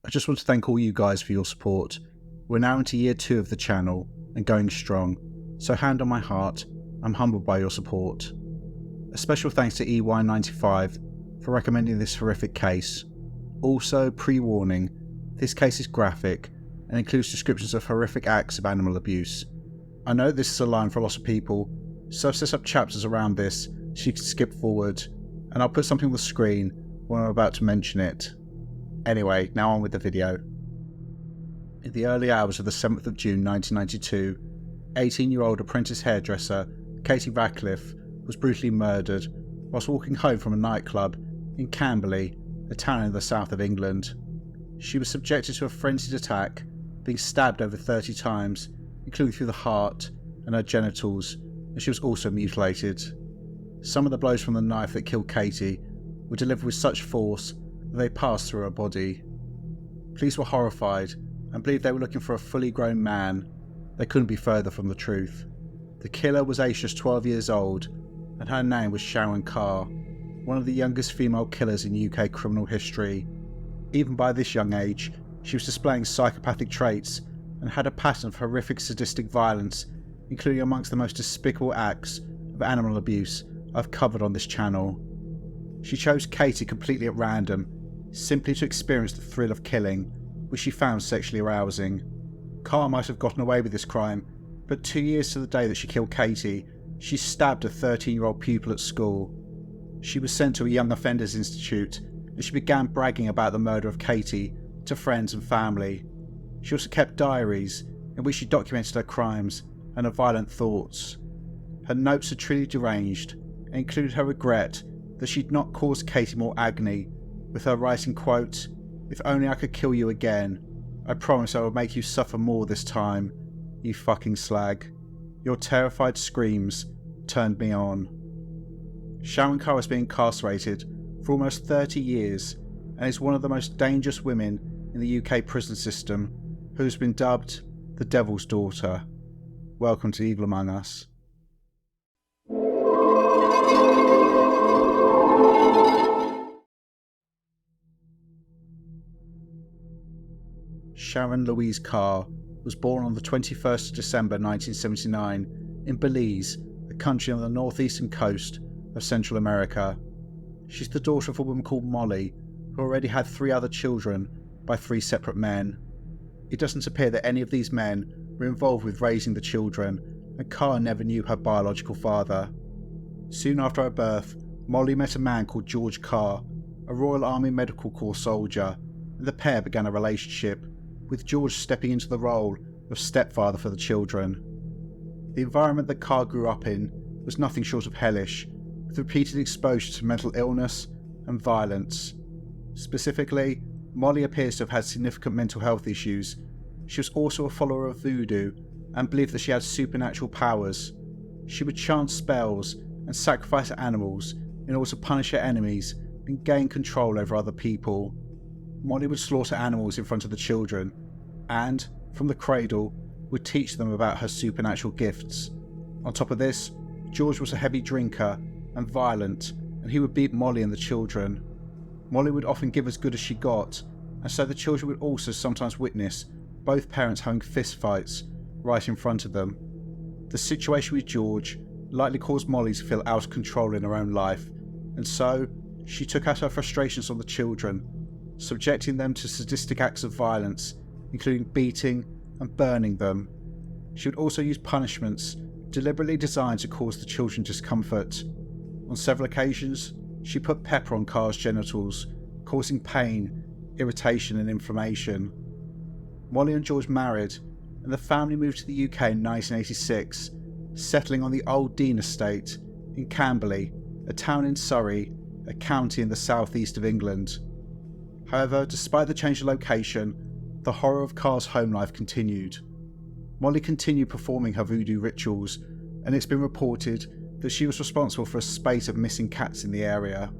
I just want to thank all you guys for your support. We're now into year 2 of the channel and going strong, so hand on my heart, I'm humbled by your support. A special thanks to EY95 for recommending this horrific case. Also, pre-warning, this case is graphic and includes descriptions of horrific acts of animal abuse. I know this is a line for a lot of people, so I've set up chapters around this so you can skip forward, and I'll put something on the screen when I'm about to mention it. Anyway, now on with the video. In the early hours of the 7th of June 1992, 18-year-old apprentice hairdresser Katie Rackliff was brutally murdered whilst walking home from a nightclub in Camberley, a town in the south of England. She was subjected to a frenzied attack, being stabbed over 30 times, including through the heart and her genitals, and she was also mutilated. Some of the blows from the knife that killed Katie were delivered with such force that they passed through her body. Police were horrified and believed they were looking for a fully grown man. They couldn't be further from the truth. The killer was aged just 12 years old, and her name was Sharon Carr, one of the youngest female killers in UK criminal history. Even by this young age, she was displaying psychopathic traits and had a pattern of horrific sadistic violence, including amongst the most despicable acts of animal abuse I've covered on this channel. She chose Katie completely at random, simply to experience the thrill of killing, which she found sexually arousing. Carr might have gotten away with this crime, but 2 years to the day that she killed Katie, she stabbed a 13-year-old pupil at school. She was sent to a young offenders institute, and she began bragging about the murder of Katie to friends and family. She also kept diaries in which she documented her crimes and her violent thoughts. Her notes are truly deranged and included her regret that she'd not caused Katie more agony, with her writing, quote, "If only I could kill you again. I promise I will make you suffer more this time, you fucking slag. Your terrified screams turned me on." Sharon Carr has been incarcerated for almost 30 years and is one of the most dangerous women in the UK prison system, who has been dubbed the Devil's Daughter. Welcome to Evil Among Us. Sharon Louise Carr was born on the 21st of December 1979 in Belize, a country on the northeastern coast of Central America. She's the daughter of a woman called Molly, who already had 3 other children by 3 separate men. It doesn't appear that any of these men were involved with raising the children, and Carr never knew her biological father. Soon after her birth, Molly met a man called George Carr, a Royal Army Medical Corps soldier, and the pair began a relationship, with George stepping into the role of stepfather for the children. The environment that Carr grew up in was nothing short of hellish, with repeated exposure to mental illness and violence. Specifically, Molly appears to have had significant mental health issues. She was also a follower of voodoo and believed that she had supernatural powers. She would chant spells and sacrifice animals in order to punish her enemies and gain control over other people. Molly would slaughter animals in front of the children and, from the cradle, would teach them about her supernatural gifts. On top of this, George was a heavy drinker and violent, and he would beat Molly and the children. Molly would often give as good as she got, and so the children would also sometimes witness both parents having fistfights right in front of them. The situation with George likely caused Molly to feel out of control in her own life, and so she took out her frustrations on the children, subjecting them to sadistic acts of violence, including beating and burning them. She would also use punishments deliberately designed to cause the children discomfort. On several occasions, she put pepper on Carr's genitals, causing pain, irritation and inflammation. Molly and George married, and the family moved to the UK in 1986, settling on the Old Dean estate in Camberley, a town in Surrey, a county in the southeast of England. However, despite the change of location, the horror of Carr's home life continued. Molly continued performing her voodoo rituals, and it's been reported that she was responsible for a spate of missing cats in the area.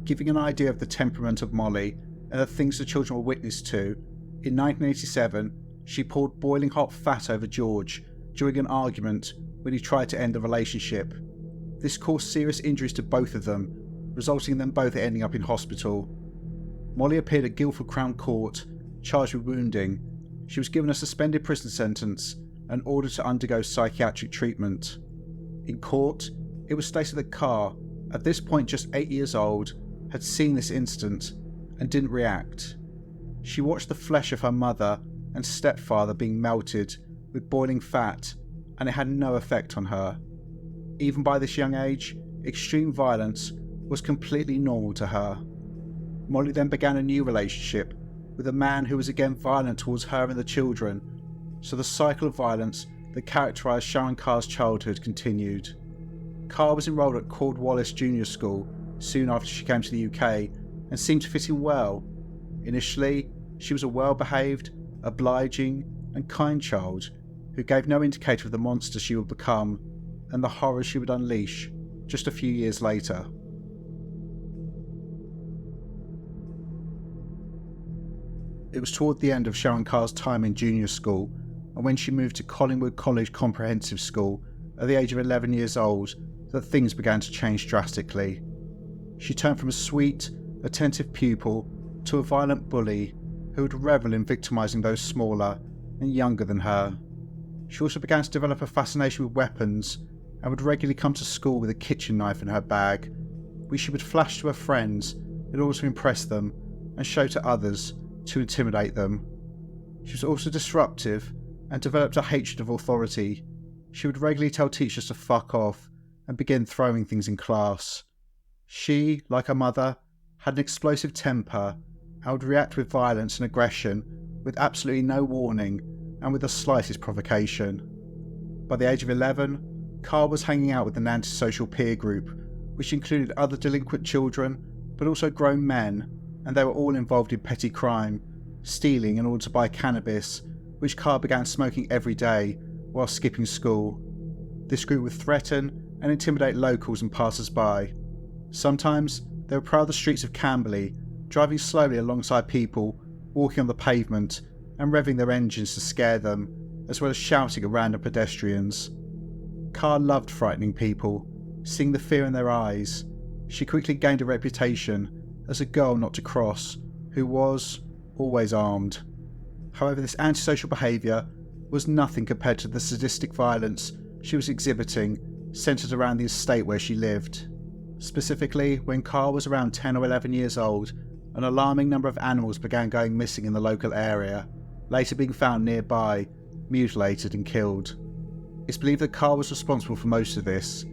Giving an idea of the temperament of Molly and the things the children were witness to, in 1987 she poured boiling hot fat over George during an argument when he tried to end the relationship. This caused serious injuries to both of them, resulting in them both ending up in hospital. Molly appeared at Guildford Crown Court charged with wounding. She was given a suspended prison sentence and ordered to undergo psychiatric treatment. In court, it was stated that Carr, at this point just 8 years old, had seen this incident and didn't react. She watched the flesh of her mother and stepfather being melted with boiling fat, and it had no effect on her. Even by this young age, extreme violence was completely normal to her. Molly then began a new relationship with a man who was again violent towards her and the children, so the cycle of violence that characterised Sharon Carr's childhood continued. Carr was enrolled at Cornwallis Junior School soon after she came to the UK and seemed to fit in well. Initially, she was a well-behaved, obliging and kind child who gave no indicator of the monster she would become and the horrors she would unleash just a few years later. It was toward the end of Sharon Carr's time in junior school, and when she moved to Collingwood College Comprehensive School at the age of 11 years old, that things began to change drastically. She turned from a sweet, attentive pupil to a violent bully who would revel in victimising those smaller and younger than her. She also began to develop a fascination with weapons and would regularly come to school with a kitchen knife in her bag, which she would flash to her friends in order to impress them and show to others to intimidate them. She was also disruptive and developed a hatred of authority. She would regularly tell teachers to fuck off and begin throwing things in class. She, like her mother, had an explosive temper and would react with violence and aggression with absolutely no warning and with the slightest provocation. By the age of 11, Carr was hanging out with an antisocial peer group, which included other delinquent children, but also grown men, and they were all involved in petty crime, stealing in order to buy cannabis, which Carr began smoking every day while skipping school. This group would threaten and intimidate locals and passers-by. Sometimes they would prowl the streets of Camberley, driving slowly alongside people walking on the pavement and revving their engines to scare them, as well as shouting at random pedestrians. Carr loved frightening people, seeing the fear in their eyes. She quickly gained a reputation as a girl not to cross, who was always armed. However, this antisocial behaviour was nothing compared to the sadistic violence she was exhibiting, centred around the estate where she lived. Specifically, when Carr was around 10 or 11 years old, an alarming number of animals began going missing in the local area, later being found nearby, mutilated and killed. It's believed that Carr was responsible for most of this.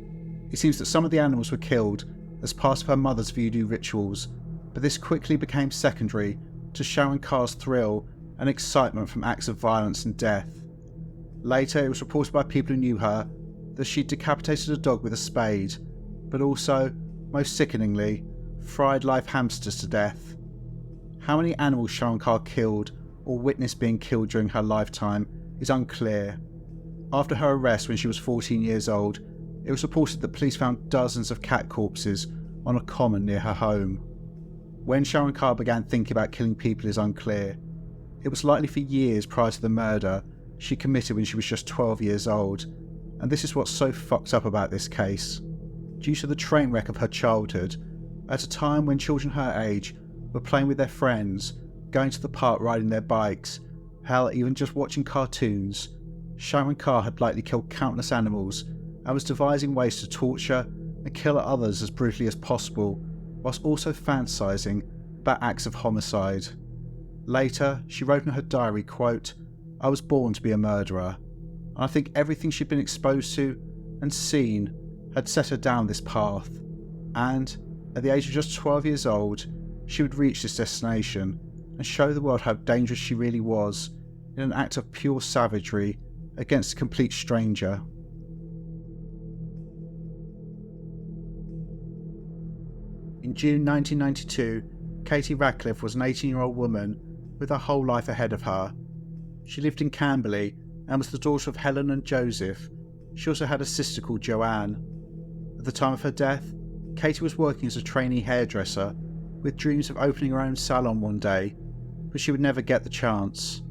It seems that some of the animals were killed as part of her mother's voodoo rituals, but this quickly became secondary to Sharon Carr's thrill and excitement from acts of violence and death. Later, it was reported by people who knew her that she decapitated a dog with a spade, but also, most sickeningly, fried live hamsters to death. How many animals Sharon Carr killed or witnessed being killed during her lifetime is unclear. After her arrest when she was 14 years old, it was reported that police found dozens of cat corpses on a common near her home. When Sharon Carr began thinking about killing people is unclear. It was likely for years prior to the murder she committed when she was just 12 years old, and this is what's so fucked up about this case. Due to the train wreck of her childhood, at a time when children her age were playing with their friends, going to the park riding their bikes, hell, even just watching cartoons, Sharon Carr had likely killed countless animals and was devising ways to torture and kill others as brutally as possible, whilst also fantasising about acts of homicide. Later, she wrote in her diary, quote, "I was born to be a murderer," and I think everything she'd been exposed to and seen had set her down this path, and at the age of just 12 years old, she would reach this destination and show the world how dangerous she really was in an act of pure savagery against a complete stranger. In June 1992, Katie Rackliff was an 18-year-old woman with her whole life ahead of her. She lived in Camberley and was the daughter of Helen and Joseph. She also had a sister called Joanne. At the time of her death, Katie was working as a trainee hairdresser with dreams of opening her own salon one day, but she would never get the chance.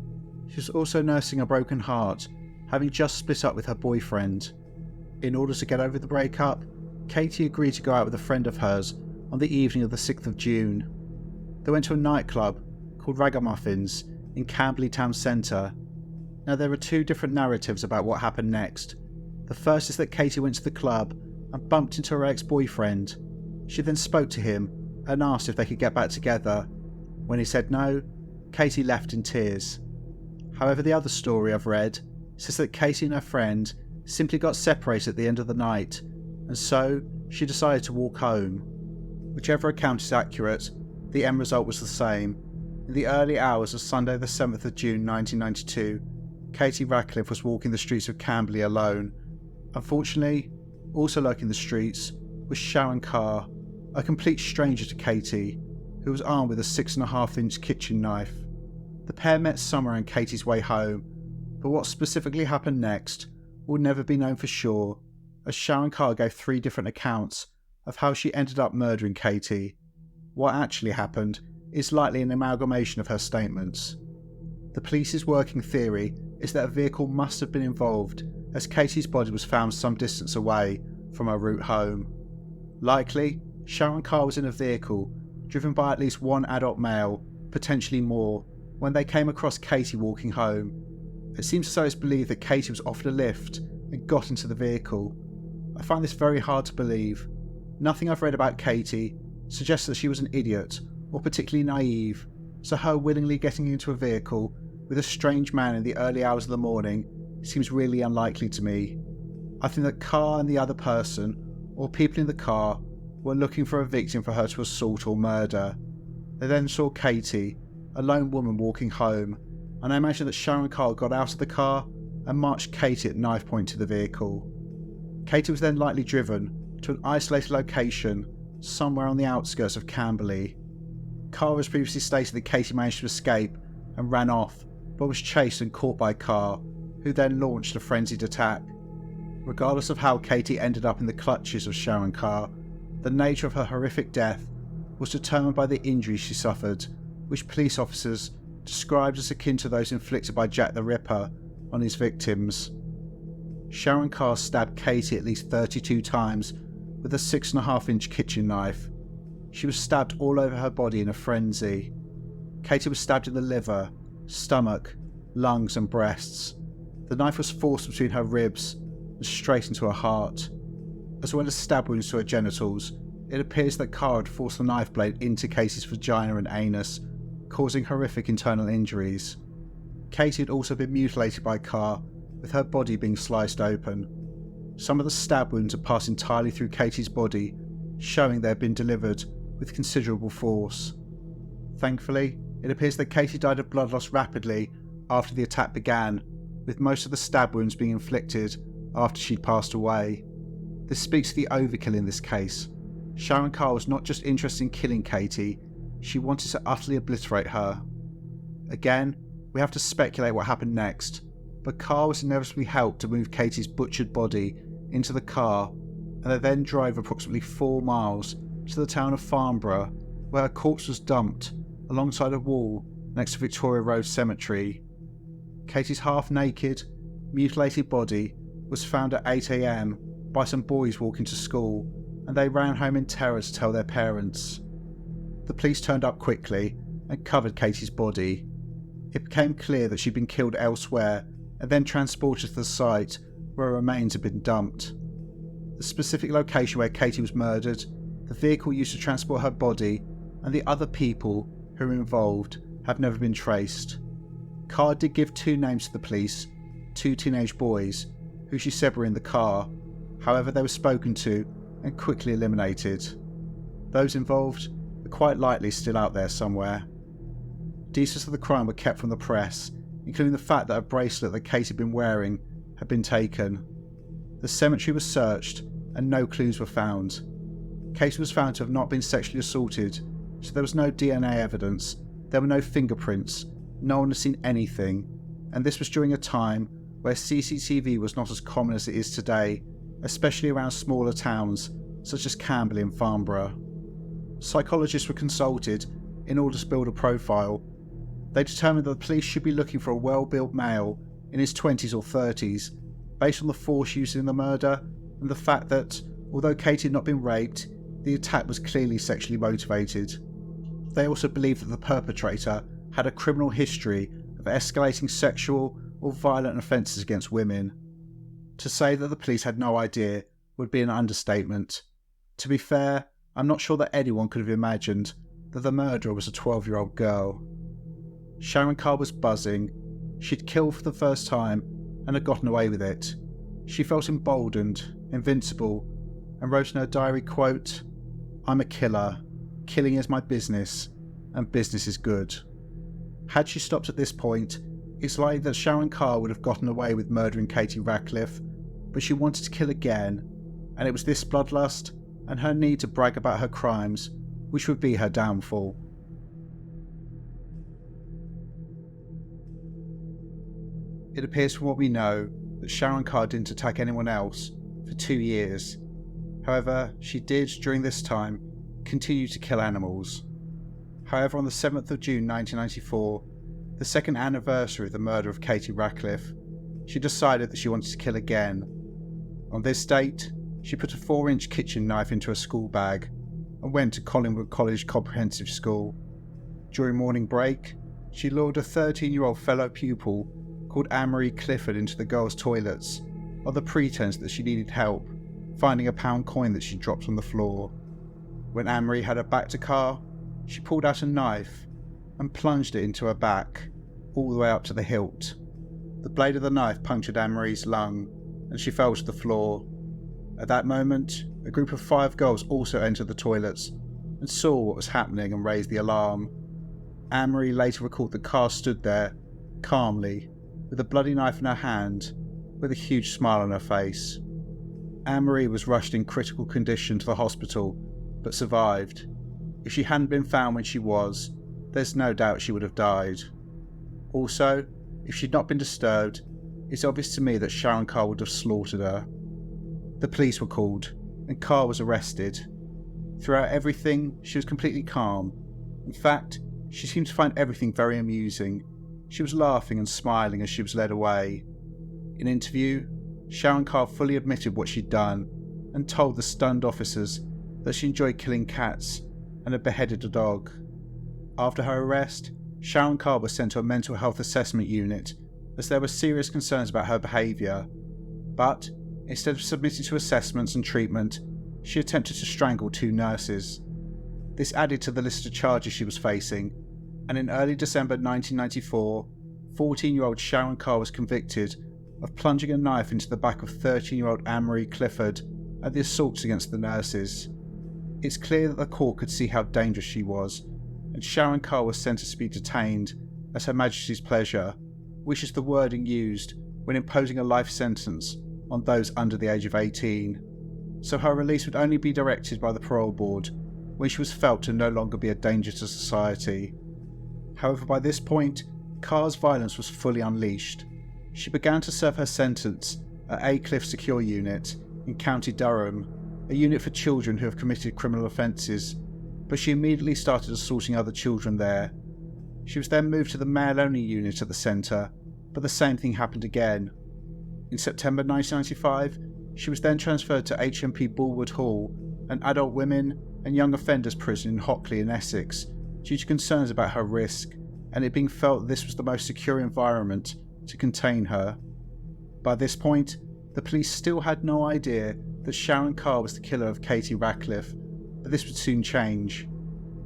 She was also nursing a broken heart, having just split up with her boyfriend. In order to get over the breakup, Katie agreed to go out with a friend of hers on the evening of the 6th of June. They went to a nightclub called Ragamuffins in Camberley town centre. Now there are two different narratives about what happened next. The first is that Katie went to the club and bumped into her ex-boyfriend. She then spoke to him and asked if they could get back together. When he said no, Katie left in tears. However, the other story I've read says that Katie and her friend simply got separated at the end of the night, and so she decided to walk home. Whichever account is accurate, the end result was the same. In the early hours of Sunday the 7th of June 1992, Katie Rackliff was walking the streets of Camberley alone. Unfortunately, also lurking the streets was Sharon Carr, a complete stranger to Katie, who was armed with a 6.5-inch kitchen knife. The pair met somewhere on Katie's way home, but what specifically happened next will never be known for sure, as Sharon Carr gave 3 different accounts of how she ended up murdering Katie. What actually happened is likely an amalgamation of her statements. The police's working theory is that a vehicle must have been involved, as Katie's body was found some distance away from her route home. Likely, Sharon Carr was in a vehicle driven by at least one adult male, potentially more, when they came across Katie walking home. It seems as though it's believed that Katie was offered a lift and got into the vehicle. I find this very hard to believe. Nothing I've read about Katie suggests that she was an idiot or particularly naive, so her willingly getting into a vehicle with a strange man in the early hours of the morning seems really unlikely to me. I think that Carr and the other person, or people in the car, were looking for a victim for her to assault or murder. They then saw Katie, a lone woman, walking home, and I imagine that Sharon Carr got out of the car and marched Katie at knife point to the vehicle. Katie was then likely driven to an isolated location somewhere on the outskirts of Camberley. Carr has previously stated that Katie managed to escape and ran off, but was chased and caught by Carr, who then launched a frenzied attack. Regardless of how Katie ended up in the clutches of Sharon Carr, the nature of her horrific death was determined by the injuries she suffered, which police officers described as akin to those inflicted by Jack the Ripper on his victims. Sharon Carr stabbed Katie at least 32 times with a 6.5-inch kitchen knife. She was stabbed all over her body in a frenzy. Katie was stabbed in the liver, stomach, lungs and breasts. The knife was forced between her ribs and straight into her heart. As well as stab wounds to her genitals, it appears that Carr had forced the knife blade into Katie's vagina and anus, causing horrific internal injuries. Katie had also been mutilated by Carr, with her body being sliced open. Some of the stab wounds had passed entirely through Katie's body, showing they had been delivered with considerable force. Thankfully, it appears that Katie died of blood loss rapidly after the attack began, with most of the stab wounds being inflicted after she'd passed away. This speaks to the overkill in this case. Sharon Carr was not just interested in killing Katie, she wanted to utterly obliterate her. Again, we have to speculate what happened next, but Carr was inevitably helped to move Katie's butchered body into the car, and they then drove approximately 4 miles to the town of Farnborough, where her corpse was dumped alongside a wall next to Victoria Road Cemetery. Katie's half-naked, mutilated body was found at 8 AM by some boys walking to school, and they ran home in terror to tell their parents. The police turned up quickly and covered Katie's body. It became clear that she'd been killed elsewhere and then transported to the site where her remains had been dumped. The specific location where Katie was murdered, the vehicle used to transport her body, and the other people who were involved have never been traced. Carr did give 2 names to the police, 2 teenage boys, who she said were in the car. However, they were spoken to and quickly eliminated. Those involved are quite likely still out there somewhere. Details of the crime were kept from the press, including the fact that a bracelet that Katie had been wearing had been taken. The cemetery was searched and no clues were found. Katie was found to have not been sexually assaulted, so there was no DNA evidence, there were no fingerprints, no one had seen anything, and this was during a time where CCTV was not as common as it is today, especially around smaller towns such as Camberley and Farnborough. Psychologists were consulted in order to build a profile. They determined that the police should be looking for a well-built male in his 20s or 30s, based on the force used in the murder and the fact that, although Katie had not been raped, the attack was clearly sexually motivated. They also believed that the perpetrator had a criminal history for escalating sexual or violent offences against women. To say that the police had no idea would be an understatement. To be fair, I'm not sure that anyone could have imagined that the murderer was a 12-year-old girl. Sharon Carr was buzzing. She'd killed for the first time and had gotten away with it. She felt emboldened, invincible, and wrote in her diary, quote, "I'm a killer. Killing is my business, and business is good." Had she stopped at this point, it's likely that Sharon Carr would have gotten away with murdering Katie Rackliff, but she wanted to kill again, and it was this bloodlust and her need to brag about her crimes which would be her downfall. It appears from what we know that Sharon Carr didn't attack anyone else for 2 years. However, she did, during this time, continue to kill animals. However, on the 7th of June 1994, the second anniversary of the murder of Katie Rackliff, she decided that she wanted to kill again. On this date, she put a 4-inch kitchen knife into a school bag and went to Collingwood College Comprehensive School. During morning break, she lured a 13-year-old fellow pupil called Anne-Marie Clifford into the girls' toilets on the pretense that she needed help finding a pound coin that she dropped on the floor. When Anne-Marie had her back to Carr, she pulled out a knife and plunged it into her back, all the way up to the hilt. The blade of the knife punctured Anne-Marie's lung, and she fell to the floor. At that moment, a group of 5 girls also entered the toilets and saw what was happening and raised the alarm. Anne-Marie later recalled that Carr stood there, calmly, with a bloody knife in her hand, with a huge smile on her face. Anne-Marie was rushed in critical condition to the hospital, but survived. If she hadn't been found when she was, there's no doubt she would have died. Also, if she'd not been disturbed, it's obvious to me that Sharon Carr would have slaughtered her. The police were called, and Carr was arrested. Throughout everything, she was completely calm. In fact, she seemed to find everything very amusing. She was laughing and smiling as she was led away. In an interview, Sharon Carr fully admitted what she'd done and told the stunned officers that she enjoyed killing cats and had beheaded a dog. After her arrest, Sharon Carr was sent to a mental health assessment unit as there were serious concerns about her behaviour. But instead of submitting to assessments and treatment, she attempted to strangle 2 nurses. This added to the list of charges she was facing, and in early December 1994, 14-year-old Sharon Carr was convicted of plunging a knife into the back of 13-year-old Anne-Marie Clifford at the assaults against the nurses. It's clear that the court could see how dangerous she was, and Sharon Carr was sentenced to be detained at Her Majesty's pleasure, which is the wording used when imposing a life sentence on those under the age of 18. So her release would only be directed by the parole board when she was felt to no longer be a danger to society. However, by this point, Carr's violence was fully unleashed. She began to serve her sentence at Aycliffe Secure Unit in County Durham, a unit for children who have committed criminal offences, but she immediately started assaulting other children there. She was then moved to the male-only unit at the centre, but the same thing happened again. In September 1995, she was then transferred to HMP Bulwood Hall, an adult women and young offenders prison in Hockley in Essex, due to concerns about her risk, and it being felt that this was the most secure environment to contain her. By this point, the police still had no idea that Sharon Carr was the killer of Katie Rackliff, but this would soon change.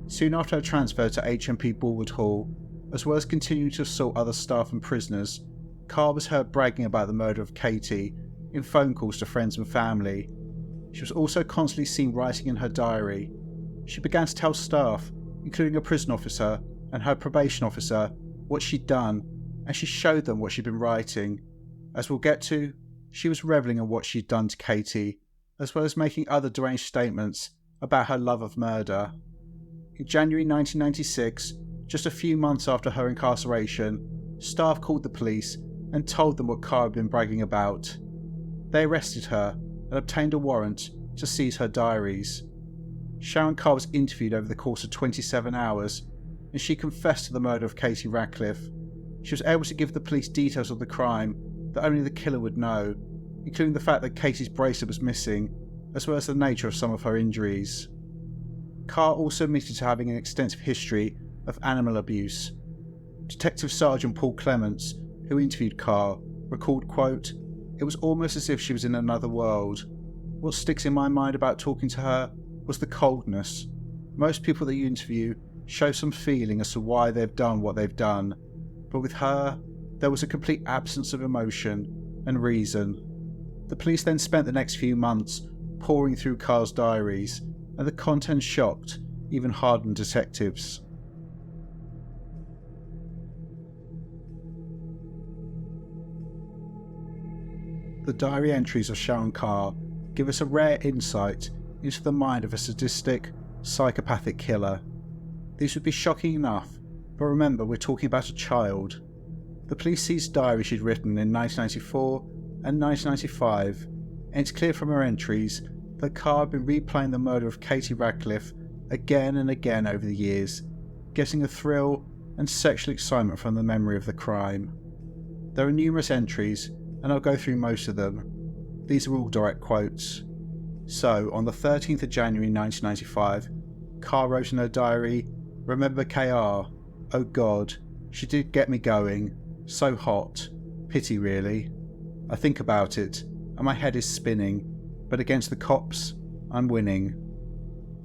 Soon after her transfer to HMP Bulwood Hall, as well as continuing to assault other staff and prisoners, Carr was heard bragging about the murder of Katie in phone calls to friends and family. She was also constantly seen writing in her diary. She began to tell staff, including a prison officer and her probation officer, what she'd done, and she showed them what she'd been writing. As we'll get to, she was revelling in what she'd done to Katie, as well as making other deranged statements about her love of murder. In January 1996, just a few months after her incarceration, staff called the police and told them what Carr had been bragging about. They arrested her and obtained a warrant to seize her diaries. Sharon Carr was interviewed over the course of 27 hours, and she confessed to the murder of Katie Rackliff. She was able to give the police details of the crime that only the killer would know, including the fact that Katie's bracelet was missing, as well as the nature of some of her injuries. Carr also admitted to having an extensive history of animal abuse. Detective Sergeant Paul Clements, who interviewed Carr, recalled, quote, "It was almost as if she was in another world. What sticks in my mind about talking to her was the coldness. Most people that you interview show some feeling as to why they've done what they've done, but with her, there was a complete absence of emotion and reason." The police then spent the next few months poring through Carr's diaries, and the content shocked even hardened detectives. The diary entries of Sharon Carr give us a rare insight into the mind of a sadistic, psychopathic killer. These would be shocking enough, but remember, we're talking about a child. The police seized diaries she'd written in 1994 and 1995, and it's clear from her entries that Carr had been replaying the murder of Katie Rackliff again and again over the years, getting a thrill and sexual excitement from the memory of the crime. There are numerous entries, and I'll go through most of them. These are all direct quotes. So, on the 13th of January 1995, Carr wrote in her diary, "Remember KR? Oh God, she did get me going. So hot. Pity really. I think about it, and my head is spinning, but against the cops, I'm winning."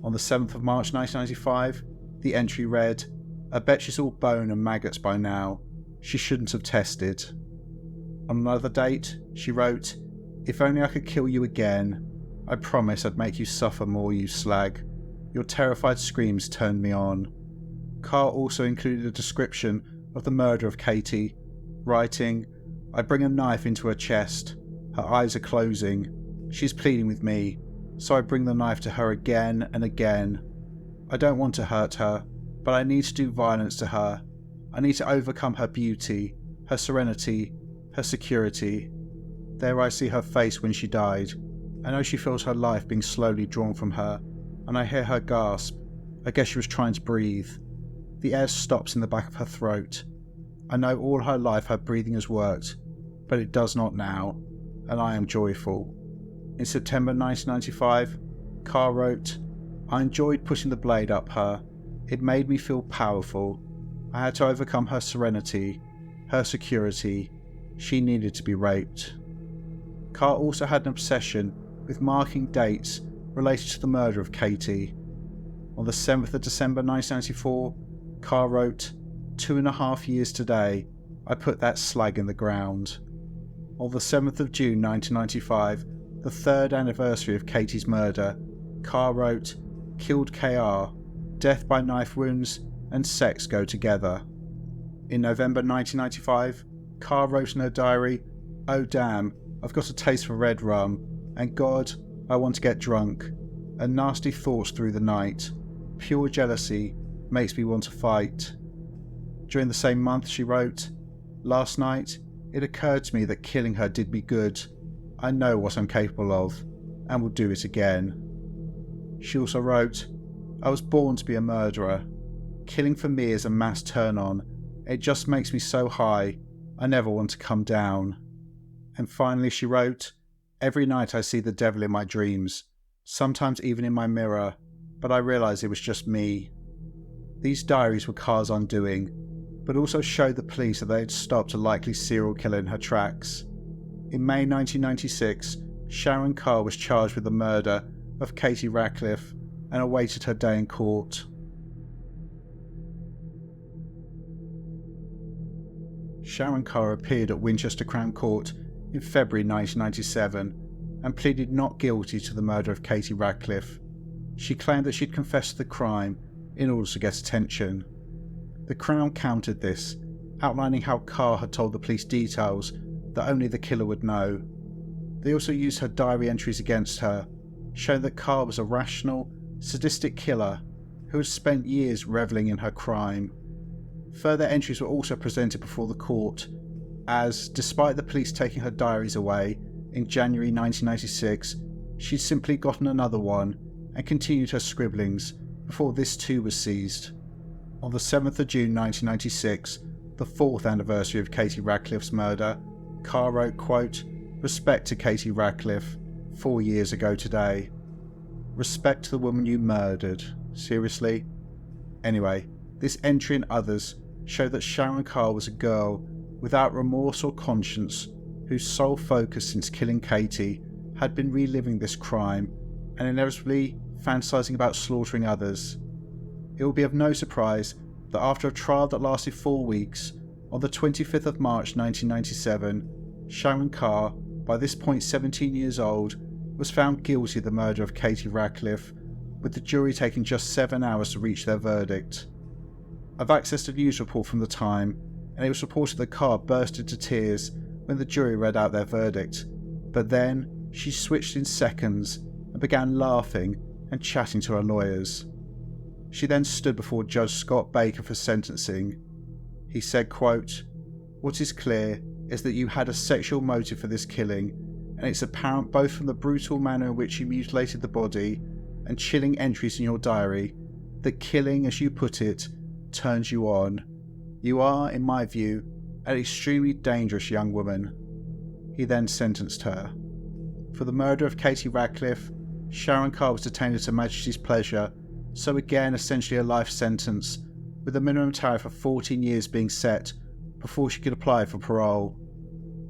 On the 7th of March 1995, the entry read, "I bet she's all bone and maggots by now. She shouldn't have tested." On another date, she wrote, "If only I could kill you again. I promise I'd make you suffer more, you slag. Your terrified screams turned me on." Carr also included a description of the murder of Katie, writing, "I bring a knife into her chest. Her eyes are closing. She's pleading with me, so I bring the knife to her again and again. I don't want to hurt her, but I need to do violence to her. I need to overcome her beauty, her serenity, her security. There I see her face when she died. I know she feels her life being slowly drawn from her, and I hear her gasp. I guess she was trying to breathe. The air stops in the back of her throat. I know all her life her breathing has worked, but it does not now, and I am joyful." In September 1995, Carr wrote, "I enjoyed pushing the blade up her. It made me feel powerful. I had to overcome her serenity, her security. She needed to be raped." Carr also had an obsession with marking dates related to the murder of Katie. On the 7th of December 1994, Carr wrote, 2.5 years today, I put that slag in the ground." On the 7th of June 1995, the 3rd anniversary of Katie's murder, Carr wrote, "Killed KR, death by knife wounds and sex go together." In November 1995, Carr wrote in her diary, "Oh damn, I've got a taste for red rum, and God, I want to get drunk. And nasty thoughts through the night. Pure jealousy makes me want to fight." During the same month she wrote, "Last night, it occurred to me that killing her did me good. I know what I'm capable of, and will do it again." She also wrote, "I was born to be a murderer. Killing for me is a mass turn-on. It just makes me so high, I never want to come down." And finally she wrote, "Every night I see the devil in my dreams, sometimes even in my mirror, but I realise it was just me." These diaries were Carr's undoing, but also showed the police that they had stopped a likely serial killer in her tracks. In May 1996, Sharon Carr was charged with the murder of Katie Rackliff and awaited her day in court. Sharon Carr appeared at Winchester Crown Court in February 1997 and pleaded not guilty to the murder of Katie Rackliff. She claimed that she'd confessed to the crime in order to get attention. The Crown countered this, outlining how Carr had told the police details that only the killer would know. They also used her diary entries against her, showing that Carr was a rational, sadistic killer who had spent years revelling in her crime. Further entries were also presented before the court, as, despite the police taking her diaries away in January 1996, she'd simply gotten another one and continued her scribblings before this too was seized. On the 7th of June 1996, the 4th anniversary of Katie Rackliff's murder, Carr wrote, quote, "Respect to Katie Rackliff, 4 years ago today. Respect to the woman you murdered. Seriously?" Anyway, this entry and others showed that Sharon Carr was a girl without remorse or conscience whose sole focus since killing Katie had been reliving this crime and inevitably fantasizing about slaughtering others. It will be of no surprise that after a trial that lasted 4 weeks, on the 25th of March 1997, Sharon Carr, by this point 17 years old, was found guilty of the murder of Katie Rackliff, with the jury taking just 7 hours to reach their verdict. I've accessed a news report from the time, and it was reported that Carr burst into tears when the jury read out their verdict, but then she switched in seconds and began laughing and chatting to her lawyers. She then stood before Judge Scott Baker for sentencing. He said, quote, "What is clear is that you had a sexual motive for this killing, and it's apparent both from the brutal manner in which you mutilated the body and chilling entries in your diary that killing, as you put it, turns you on. You are, in my view, an extremely dangerous young woman." He then sentenced her. For the murder of Katie Rackliff, Sharon Carr was detained at Her Majesty's pleasure, so again essentially a life sentence, with a minimum tariff of 14 years being set before she could apply for parole.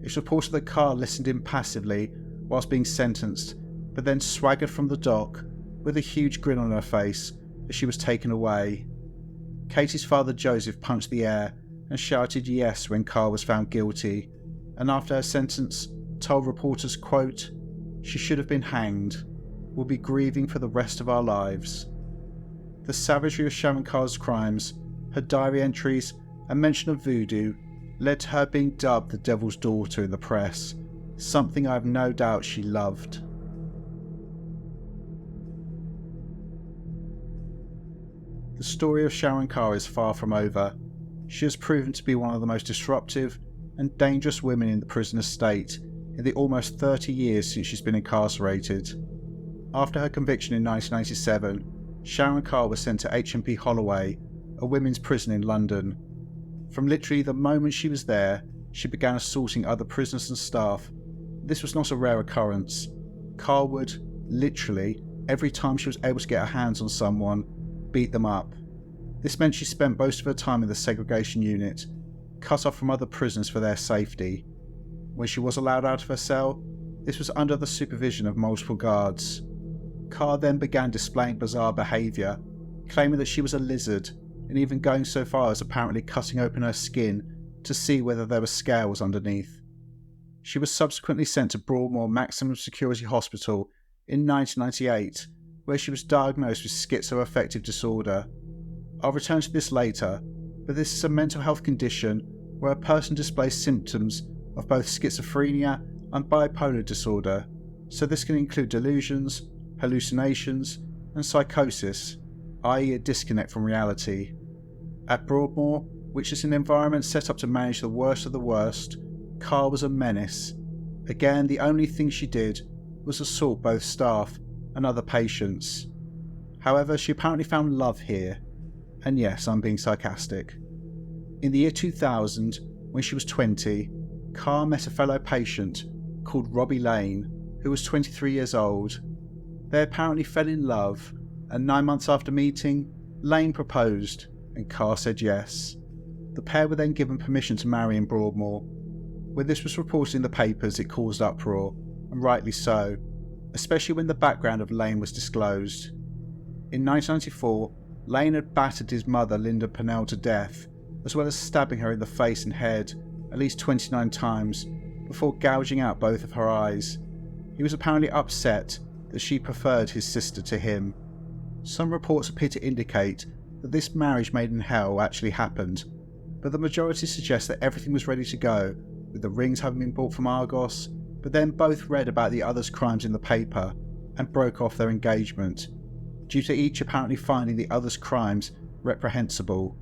It's reported that Carr listened impassively whilst being sentenced, but then swaggered from the dock with a huge grin on her face as she was taken away. Katie's father Joseph punched the air and shouted yes when Carr was found guilty, and after her sentence told reporters, quote, "She should have been hanged. We'll be grieving for the rest of our lives." The savagery of Sharon Carr's crimes, her diary entries and mention of voodoo led to her being dubbed the Devil's Daughter in the press, something I have no doubt she loved. The story of Sharon Carr is far from over. She has proven to be one of the most disruptive and dangerous women in the prison estate in the almost 30 years since she's been incarcerated. After her conviction in 1987, Sharon Carr was sent to HMP Holloway, a women's prison in London. From literally the moment she was there, she began assaulting other prisoners and staff. This was not a rare occurrence. Carr would, literally, every time she was able to get her hands on someone, beat them up. This meant she spent most of her time in the segregation unit, cut off from other prisoners for their safety. When she was allowed out of her cell, this was under the supervision of multiple guards. Carr then began displaying bizarre behaviour, claiming that she was a lizard, and even going so far as apparently cutting open her skin to see whether there were scales underneath. She was subsequently sent to Broadmoor Maximum Security Hospital in 1998, where she was diagnosed with schizoaffective disorder. I'll return to this later, but this is a mental health condition where a person displays symptoms of both schizophrenia and bipolar disorder, so this can include delusions, hallucinations, and psychosis, i.e. a disconnect from reality. At Broadmoor, which is an environment set up to manage the worst of the worst, Carr was a menace. Again, the only thing she did was assault both staff and other patients. However, she apparently found love here. And yes, I'm being sarcastic. In the year 2000, when she was 20, Carr met a fellow patient called Robbie Lane, who was 23 years old. They apparently fell in love, and 9 months after meeting, Lane proposed, and Carr said yes. The pair were then given permission to marry in Broadmoor. When this was reported in the papers, it caused uproar, and rightly so, especially when the background of Lane was disclosed. In 1994, Lane had battered his mother, Linda Pennell, to death, as well as stabbing her in the face and head at least 29 times before gouging out both of her eyes. He was apparently upset that she preferred his sister to him. Some reports appear to indicate that this marriage made in hell actually happened, but the majority suggest that everything was ready to go, with the rings having been bought from Argos, but then both read about the other's crimes in the paper and broke off their engagement, due to each apparently finding the other's crimes reprehensible.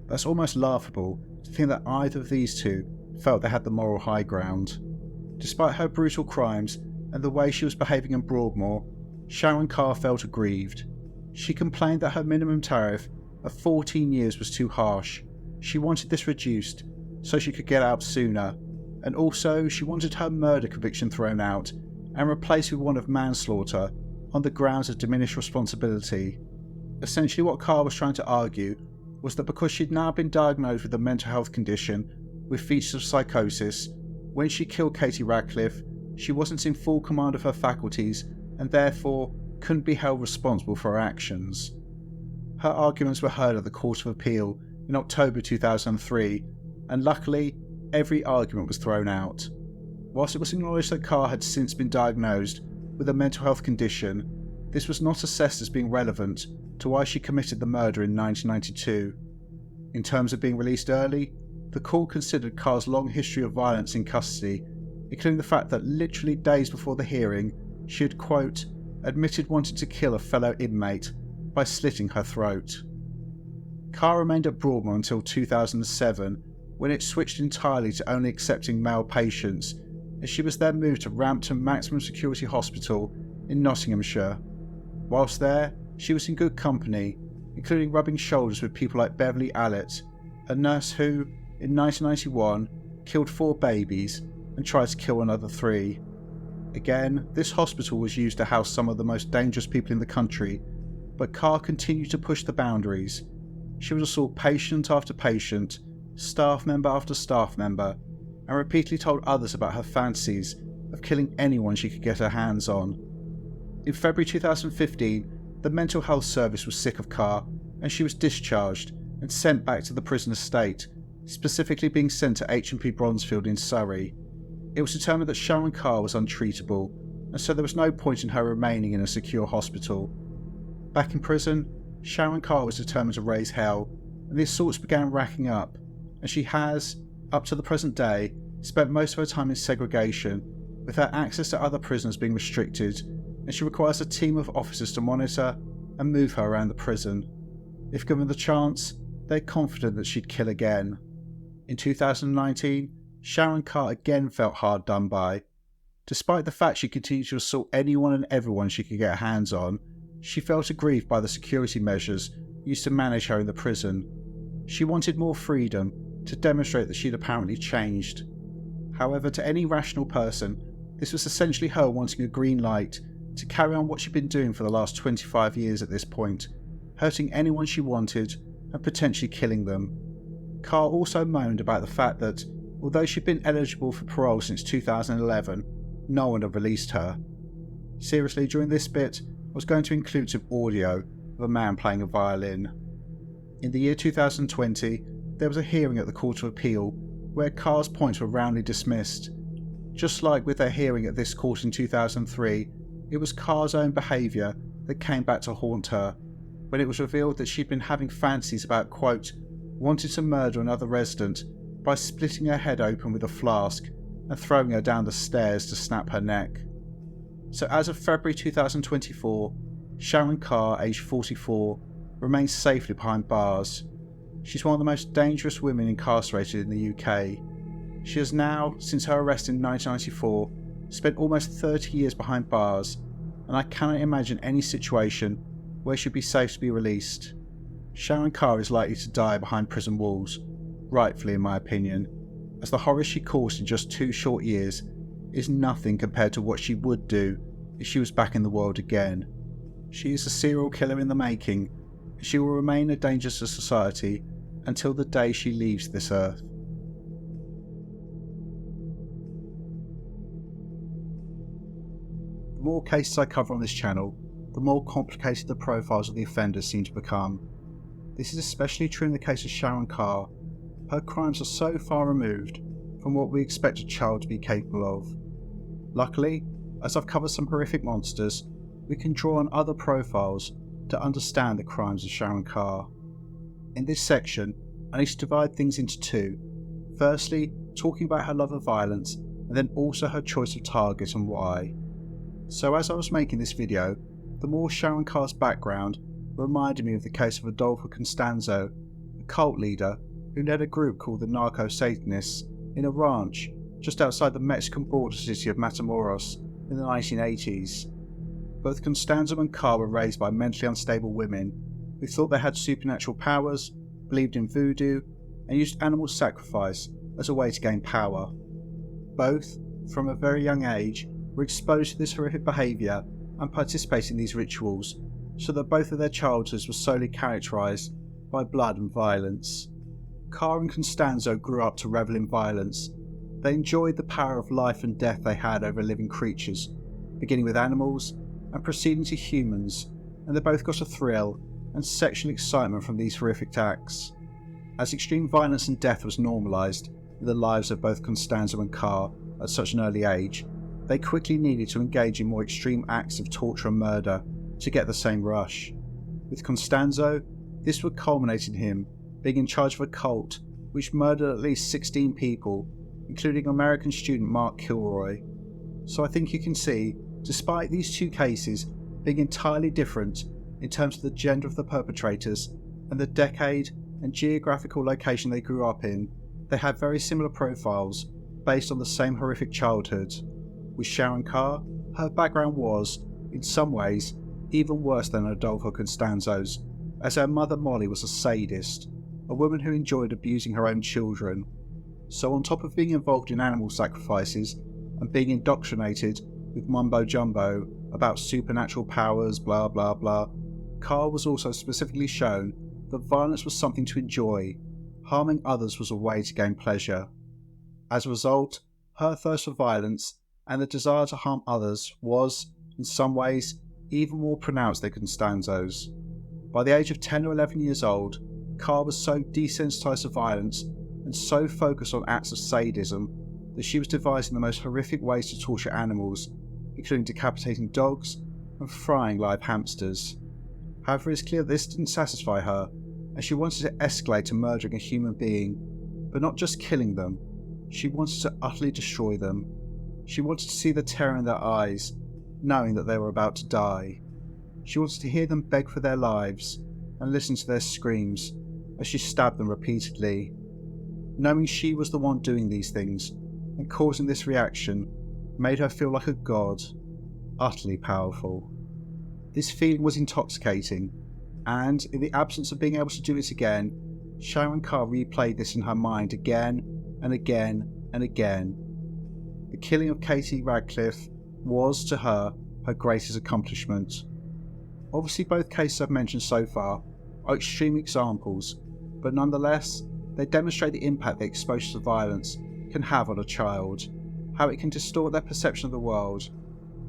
That's almost laughable to think that either of these two felt they had the moral high ground. Despite her brutal crimes and the way she was behaving in Broadmoor, Sharon Carr felt aggrieved. She complained that her minimum tariff of 14 years was too harsh. She wanted this reduced so she could get out sooner, and also she wanted her murder conviction thrown out and replaced with one of manslaughter on the grounds of diminished responsibility. Essentially what Carr was trying to argue was that because she'd now been diagnosed with a mental health condition with features of psychosis, when she killed Katie Rackliff, she wasn't in full command of her faculties and therefore couldn't be held responsible for her actions. Her arguments were heard at the Court of Appeal in October 2003, and luckily, every argument was thrown out. Whilst it was acknowledged that Carr had since been diagnosed with a mental health condition, this was not assessed as being relevant to why she committed the murder in 1992. In terms of being released early, the court considered Carr's long history of violence in custody, including the fact that literally days before the hearing, she had, quote, admitted wanting to kill a fellow inmate by slitting her throat. Carr remained at Broadmoor until 2007, when it switched entirely to only accepting male patients, and she was then moved to Rampton Maximum Security Hospital in Nottinghamshire. Whilst there, she was in good company, including rubbing shoulders with people like Beverly Allett, a nurse who, in 1991, killed 4 babies and tried to kill another 3. Again, this hospital was used to house some of the most dangerous people in the country, but Carr continued to push the boundaries. She would assault patient after patient, staff member after staff member, and repeatedly told others about her fantasies of killing anyone she could get her hands on. In February 2015, the mental health service was sick of Carr, and she was discharged and sent back to the prison estate, specifically being sent to H&P Bronzefield in Surrey. It was determined that Sharon Carr was untreatable, and so there was no point in her remaining in a secure hospital. Back in prison, Sharon Carr was determined to raise hell, and the assaults began racking up, and she has, up to the present day, spent most of her time in segregation, with her access to other prisoners being restricted, and she requires a team of officers to monitor and move her around the prison. If given the chance, they're confident that she'd kill again. In 2019, Sharon Carr again felt hard done by. Despite the fact she continued to assault anyone and everyone she could get her hands on, she felt aggrieved by the security measures used to manage her in the prison. She wanted more freedom to demonstrate that she'd apparently changed. However, to any rational person, this was essentially her wanting a green light to carry on what she'd been doing for the last 25 years at this point, hurting anyone she wanted and potentially killing them. Carr also moaned about the fact that, although she'd been eligible for parole since 2011, no one had released her. Seriously, during this bit, I was going to include some audio of a man playing a violin. In the year 2020, there was a hearing at the Court of Appeal where Carr's points were roundly dismissed. Just like with their hearing at this court in 2003, it was Carr's own behaviour that came back to haunt her, when it was revealed that she'd been having fantasies about, quote, wanting to murder another resident by splitting her head open with a flask and throwing her down the stairs to snap her neck. So as of February 2024, Sharon Carr, aged 44, remains safely behind bars. She's one of the most dangerous women incarcerated in the UK. She has now, since her arrest in 1994, spent almost 30 years behind bars, and I cannot imagine any situation where she'd be safe to be released. Sharon Carr is likely to die behind prison walls, rightfully in my opinion, as the horror she caused in just 2 short years is nothing compared to what she would do if she was back in the world again. She is a serial killer in the making, and she will remain a danger to society until the day she leaves this earth. The more cases I cover on this channel, the more complicated the profiles of the offenders seem to become. This is especially true in the case of Sharon Carr. Her crimes are so far removed from what we expect a child to be capable of. Luckily, as I've covered some horrific monsters, we can draw on other profiles to understand the crimes of Sharon Carr. In this section, I need to divide things into 2. Firstly, talking about her love of violence, and then also her choice of target and why. So as I was making this video, the more Sharon Carr's background reminded me of the case of Adolfo Constanzo, a cult leader who led a group called the Narco-Satanists in a ranch just outside the Mexican border city of Matamoros in the 1980s. Both Constanzo and Carr were raised by mentally unstable women who thought they had supernatural powers, believed in voodoo, and used animal sacrifice as a way to gain power. Both, from a very young age, were exposed to this horrific behaviour and participated in these rituals, so that both of their childhoods were solely characterised by blood and violence. Carr and Constanzo grew up to revel in violence. They enjoyed the power of life and death they had over living creatures, beginning with animals and proceeding to humans, and they both got a thrill and sexual excitement from these horrific acts. As extreme violence and death was normalised in the lives of both Constanzo and Carr at such an early age, they quickly needed to engage in more extreme acts of torture and murder to get the same rush. With Constanzo, this would culminate in him being in charge of a cult which murdered at least 16 people, including American student Mark Kilroy. So I think you can see, despite these two cases being entirely different in terms of the gender of the perpetrators and the decade and geographical location they grew up in, they had very similar profiles based on the same horrific childhood. With Sharon Carr, her background was, in some ways, even worse than Adolfo Constanzo's, as her mother Molly was a sadist, a woman who enjoyed abusing her own children. So on top of being involved in animal sacrifices and being indoctrinated with mumbo jumbo about supernatural powers, blah blah blah, Carr was also specifically shown that violence was something to enjoy. Harming others was a way to gain pleasure. As a result, her thirst for violence and the desire to harm others was, in some ways, even more pronounced than Constanzo's. By the age of 10 or 11 years old, Carr was so desensitised to violence and so focused on acts of sadism that she was devising the most horrific ways to torture animals, including decapitating dogs and frying live hamsters. However, it's clear this didn't satisfy her, and she wanted to escalate to murdering a human being, but not just killing them. She wanted to utterly destroy them. She wanted to see the terror in their eyes, knowing that they were about to die. She wanted to hear them beg for their lives and listen to their screams as she stabbed them repeatedly. Knowing she was the one doing these things and causing this reaction made her feel like a god, utterly powerful. This feeling was intoxicating, and in the absence of being able to do it again, Sharon Carr replayed this in her mind again and again and again. The killing of Katie Rackliff was, to her greatest accomplishment. Obviously, both cases I've mentioned so far are extreme examples, but nonetheless, they demonstrate the impact that exposure to violence can have on a child, how it can distort their perception of the world,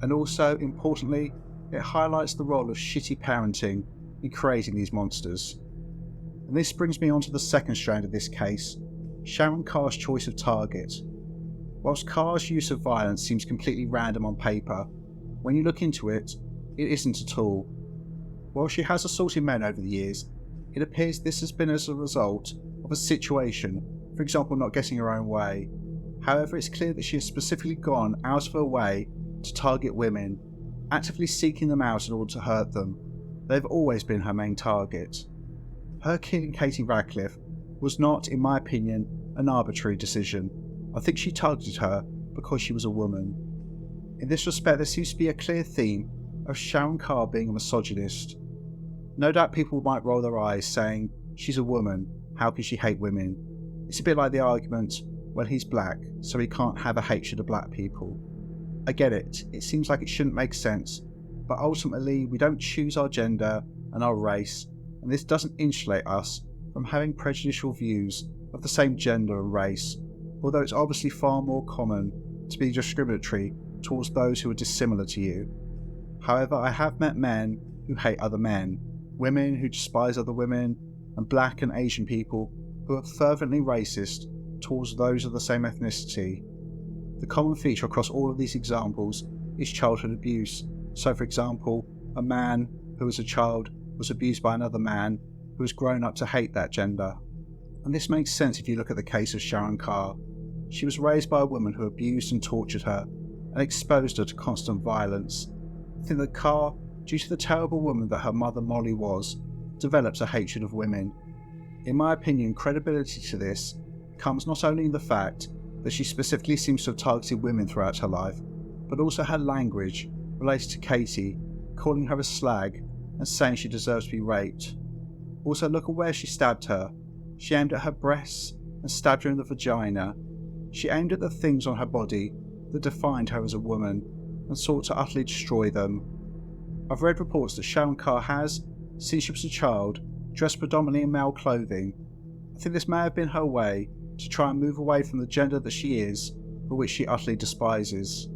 and also, importantly, it highlights the role of shitty parenting in creating these monsters. And this brings me on to the second strand of this case, Sharon Carr's choice of target. Whilst Carr's use of violence seems completely random on paper, when you look into it, it isn't at all. While she has assaulted men over the years, it appears this has been as a result of a situation, for example not getting her own way. However, it's clear that she has specifically gone out of her way to target women, actively seeking them out in order to hurt them. They've always been her main target. Her killing Katie Rackliff was not, in my opinion, an arbitrary decision. I think she targeted her because she was a woman. In this respect, there seems to be a clear theme of Sharon Carr being a misogynist. No doubt people might roll their eyes saying, she's a woman, how can she hate women? It's a bit like the argument, well, he's black, so he can't have a hatred of black people. I get it, it seems like it shouldn't make sense, but ultimately we don't choose our gender and our race, and this doesn't insulate us from having prejudicial views of the same gender and race, although it's obviously far more common to be discriminatory towards those who are dissimilar to you. However, I have met men who hate other men, women who despise other women, and black and Asian people who are fervently racist towards those of the same ethnicity. The common feature across all of these examples is childhood abuse. So for example, a man who as a child was abused by another man who has grown up to hate that gender. And this makes sense if you look at the case of Sharon Carr. She was raised by a woman who abused and tortured her and exposed her to constant violence. I think that Carr, due to the terrible woman that her mother Molly was, develops a hatred of women. In my opinion, credibility to this comes not only in the fact that she specifically seems to have targeted women throughout her life, but also her language related to Katie, calling her a slag and saying she deserves to be raped. Also, look at where she stabbed her. She aimed at her breasts and stabbed her in the vagina. She aimed at the things on her body that defined her as a woman and sought to utterly destroy them. I've read reports that Sharon Carr has, since she was a child, dressed predominantly in male clothing. I think this may have been her way to try and move away from the gender that she is, but which she utterly despises.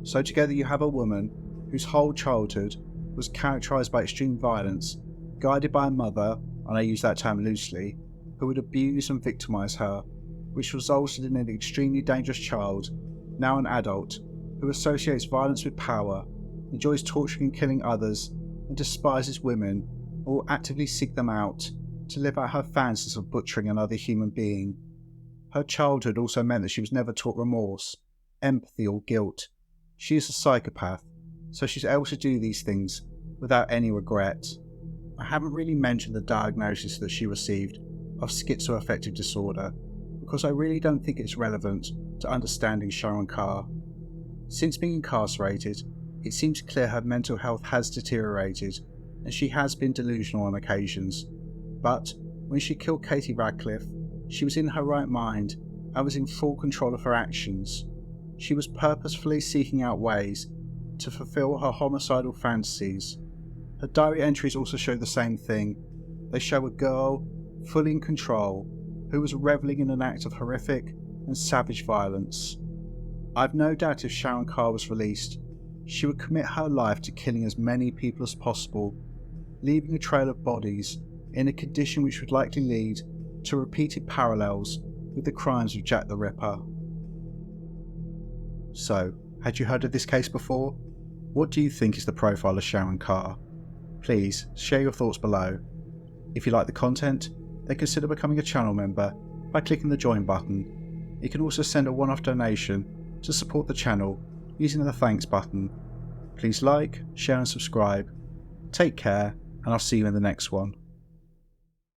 So together you have a woman whose whole childhood was characterised by extreme violence, guided by a mother, and I use that term loosely, who would abuse and victimise her, which resulted in an extremely dangerous child, now an adult, who associates violence with power, enjoys torturing and killing others, and despises women, or will actively seek them out to live out her fantasies of butchering another human being. Her childhood also meant that she was never taught remorse, empathy, or guilt. She is a psychopath, so she's able to do these things without any regret. I haven't really mentioned the diagnosis that she received of schizoaffective disorder, because I really don't think it's relevant to understanding Sharon Carr. Since being incarcerated, it seems clear her mental health has deteriorated, and she has been delusional on occasions. But when she killed Katie Rackliff, she was in her right mind and was in full control of her actions. She was purposefully seeking out ways to fulfill her homicidal fantasies. Her diary entries also show the same thing. They show a girl, fully in control, who was revelling in an act of horrific and savage violence. I've no doubt if Sharon Carr was released, she would commit her life to killing as many people as possible, leaving a trail of bodies in a condition which would likely lead to repeated parallels with the crimes of Jack the Ripper. So, had you heard of this case before? What do you think is the profile of Sharon Carr? Please share your thoughts below. If you like the content, then consider becoming a channel member by clicking the join button. You can also send a one-off donation to support the channel using the thanks button. Please like, share and subscribe. Take care, and I'll see you in the next one.